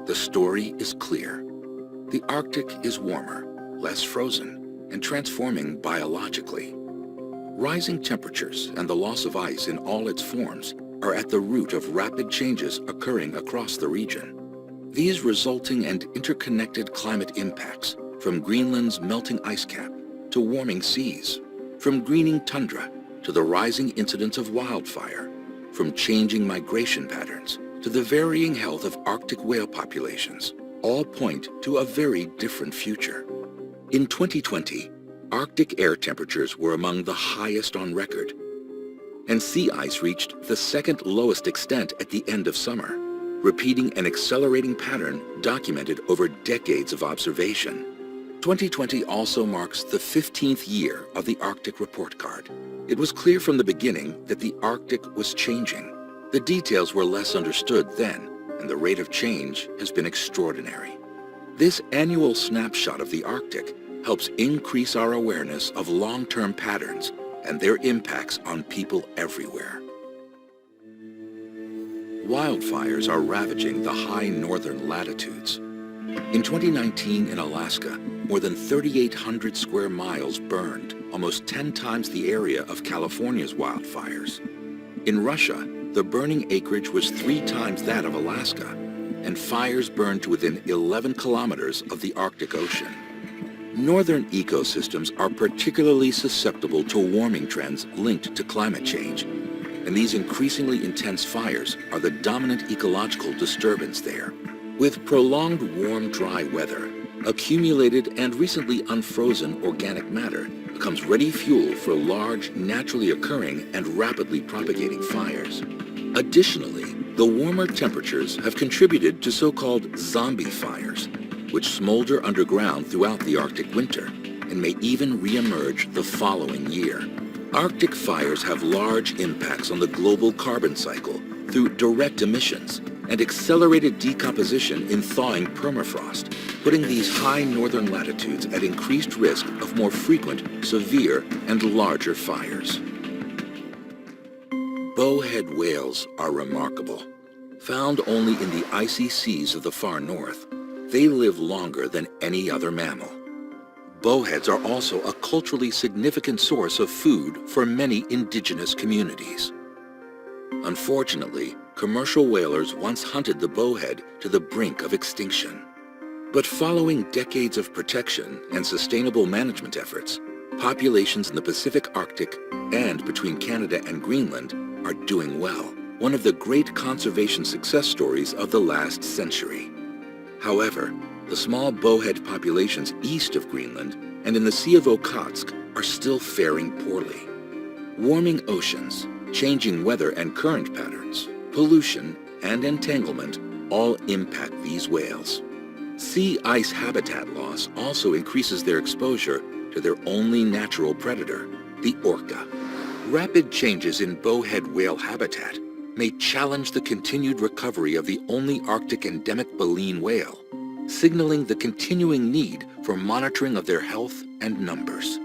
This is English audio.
The story is clear. The Arctic is warmer, less frozen, and transforming biologically. Rising temperatures and the loss of ice in all its forms are at the root of rapid changes occurring across the region. These resulting and interconnected climate impacts, from Greenland's melting ice cap to warming seas, from greening tundra to the rising incidence of wildfire, from changing migration patterns to the varying health of Arctic whale populations, all point to a very different future. In 2020, Arctic air temperatures were among the highest on record, and sea ice reached the second lowest extent at the end of summer, repeating an accelerating pattern documented over decades of observation. 2020 also marks the 15th year of the Arctic Report Card. It was clear from the beginning that the Arctic was changing. The details were less understood then, and the rate of change has been extraordinary. This annual snapshot of the Arctic helps increase our awareness of long-term patterns and their impacts on people everywhere. Wildfires are ravaging the high northern latitudes. In 2019 in Alaska, more than 3,800 square miles burned, almost 10 times the area of California's wildfires. In Russia, the burning acreage was 3 times that of Alaska, and fires burned to within 11 kilometers of the Arctic Ocean. Northern ecosystems are particularly susceptible to warming trends linked to climate change, and these increasingly intense fires are the dominant ecological disturbance there. With prolonged warm, dry weather, accumulated and recently unfrozen organic matter becomes ready fuel for large, naturally occurring and rapidly propagating fires. Additionally, the warmer temperatures have contributed to so-called zombie fires, which smolder underground throughout the Arctic winter and may even re-emerge the following year. Arctic fires have large impacts on the global carbon cycle through direct emissions and accelerated decomposition in thawing permafrost, putting these high northern latitudes at increased risk of more frequent, severe, and larger fires. Bowhead whales are remarkable. Found only in the icy seas of the far north, they live longer than any other mammal. Bowheads are also a culturally significant source of food for many indigenous communities. Unfortunately, commercial whalers once hunted the bowhead to the brink of extinction. But following decades of protection and sustainable management efforts, populations in the Pacific Arctic and between Canada and Greenland are doing well, one of the great conservation success stories of the last century. However, the small bowhead populations east of Greenland and in the Sea of Okhotsk are still faring poorly. Warming oceans, changing weather and current patterns, pollution, and entanglement all impact these whales. Sea ice habitat loss also increases their exposure to their only natural predator, the orca. Rapid changes in bowhead whale habitat may challenge the continued recovery of the only Arctic endemic baleen whale, signaling the continuing need for monitoring of their health and numbers.